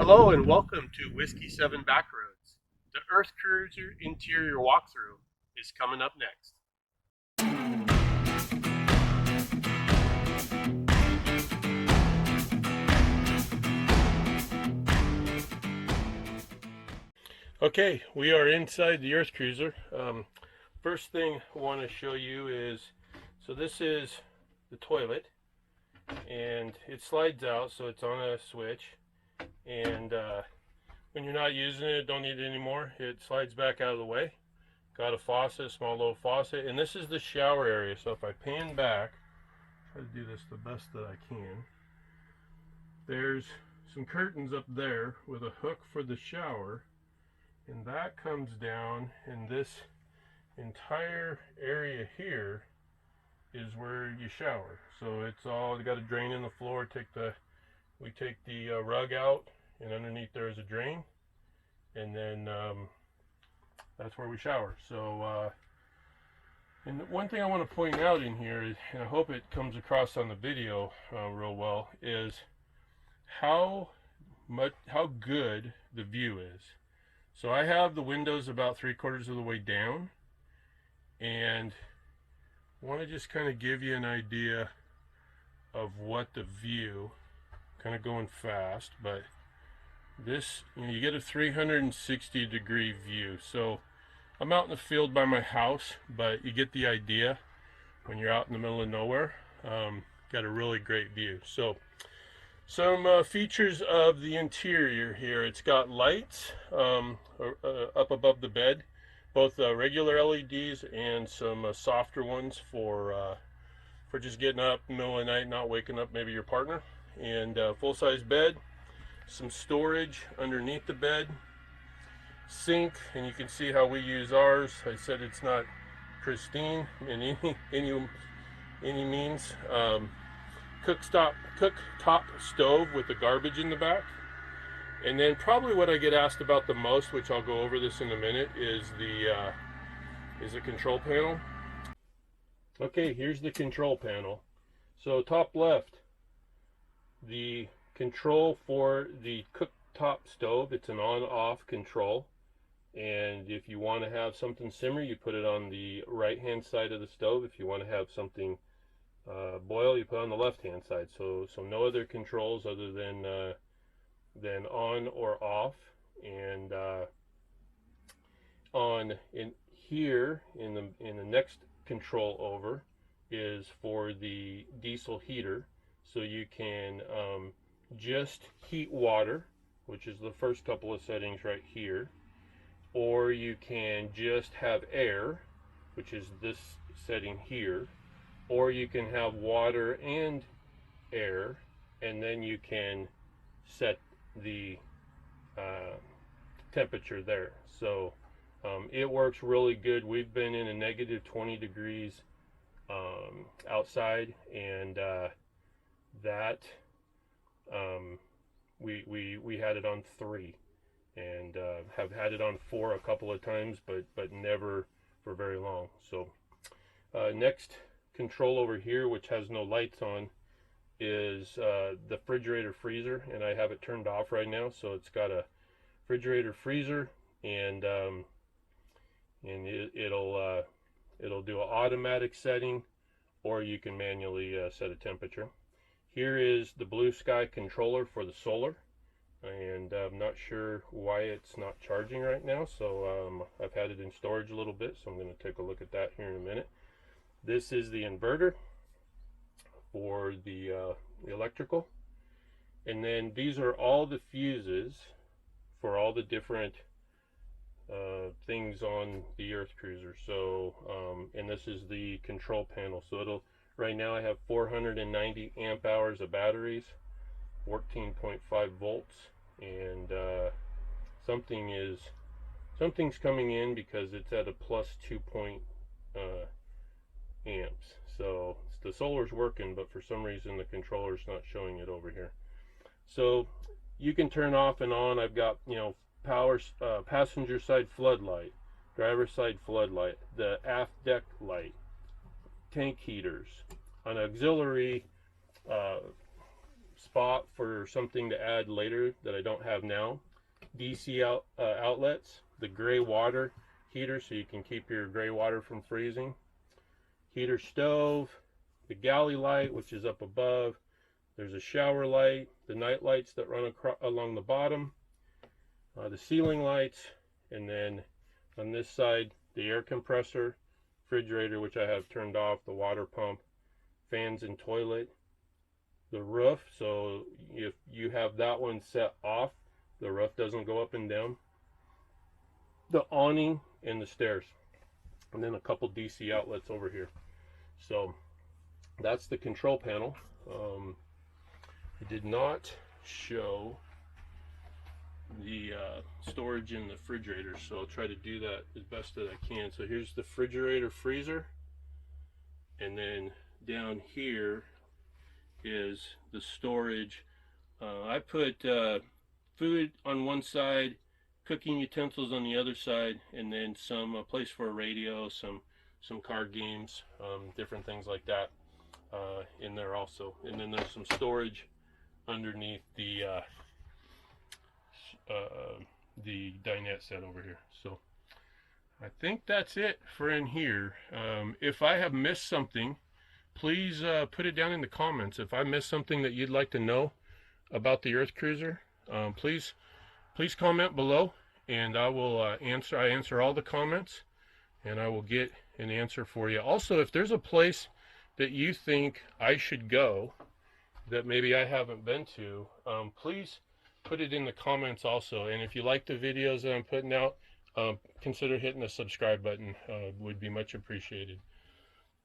Hello and welcome to Whiskey 7 Backroads. The Earthcruiser interior walkthrough is coming up next. Okay, we are inside the Earthcruiser. First thing I want to show you is, so this is the toilet, and it slides out, so it's on a switch, and when you're not using it, don't need it anymore, it slides back out of the way. Got a faucet, small little faucet, and this is the shower area. So if I pan back, try to do this the best that I can. There's some curtains up there with a hook for the shower, and that comes down, and this entire area here is where you shower. So it's all, you got a drain in the floor. We take the rug out, and underneath there is a drain, and then that's where we shower. So and one thing I want to point out in here is, and I hope it comes across on the video real well, is how good the view is. So I have the windows about 3/4 of the way down, and I want to just kind of give you an idea of what the view, kind of going fast, but this, you get a 360-degree view. So I'm out in the field by my house, but you get the idea. When you're out in the middle of nowhere, got a really great view. So some features of the interior here. It's got lights up above the bed, both regular LEDs and some softer ones for just getting up in the middle of the night, not waking up maybe your partner. And full-size bed, some storage underneath the bed, sink, and you can see how we use ours. I said it's not pristine in any means. Cooktop stove with the garbage in the back. And then probably what I get asked about the most, which I'll go over this in a minute, is the control panel. Okay, here's the control panel. So top left, the control for the cooktop stove. It's an on-off control, and if you want to have something simmer, you put it on the right-hand side of the stove. If you want to have something boil, you put it on the left-hand side. So no other controls other than on or off. And on in here in the next control over is for the diesel heater. So you can just heat water, which is the first couple of settings right here, or you can just have air, which is this setting here, or you can have water and air, and then you can set the temperature there. So it works really good. We've been in a negative 20 degrees outside, and that we had it on 3, and have had it on 4 a couple of times, but never for very long. So next control over here, which has no lights on, is the refrigerator freezer, and I have it turned off right now. So it's got a refrigerator freezer, and it'll do an automatic setting, or you can manually set a temperature. Here is the blue sky controller for the solar, and I'm not sure why it's not charging right now. So I've had it in storage a little bit, so I'm going to take a look at that here in a minute. This is the inverter for the electrical, and then these are all the fuses for all the different things on the Earthcruiser. So and this is the control panel. So right now I have 490 amp hours of batteries, 14.5 volts, and something's coming in because it's at a plus 2 amps. So the solar's working, but for some reason the controller's not showing it over here. So you can turn off and on. I've got, power, passenger side floodlight, driver side floodlight, the aft deck light, tank heaters, an auxiliary spot for something to add later that I don't have now. DC outlets, the gray water heater so you can keep your gray water from freezing, heater stove, the galley light which is up above, there's a shower light, the night lights that run along the bottom, the ceiling lights, and then on this side the air compressor, refrigerator which I have turned off, the water pump, fans and toilet, the roof, so if you have that one set off, the roof doesn't go up and down, the awning, and the stairs, and then a couple DC outlets over here. So that's the control panel. I did not show the storage in the refrigerator, so I'll try to do that as best that I can. So here's the refrigerator freezer, and then down here is the storage. I put food on one side, cooking utensils on the other side, and then some place for a radio, some card games, different things like that in there also. And then there's some storage underneath the dinette set over here. So I think that's it for in here. If I have missed something, please put it down in the comments. If I missed something that you'd like to know about the Earthcruiser, please comment below, and I will answer all the comments, and I will get an answer for you. Also, if there's a place that you think I should go that maybe I haven't been to, please put it in the comments also. And if you like the videos that I'm putting out, consider hitting the subscribe button. Would be much appreciated.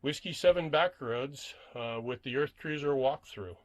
Whiskey 7 Backroads with the Earthcruiser walkthrough.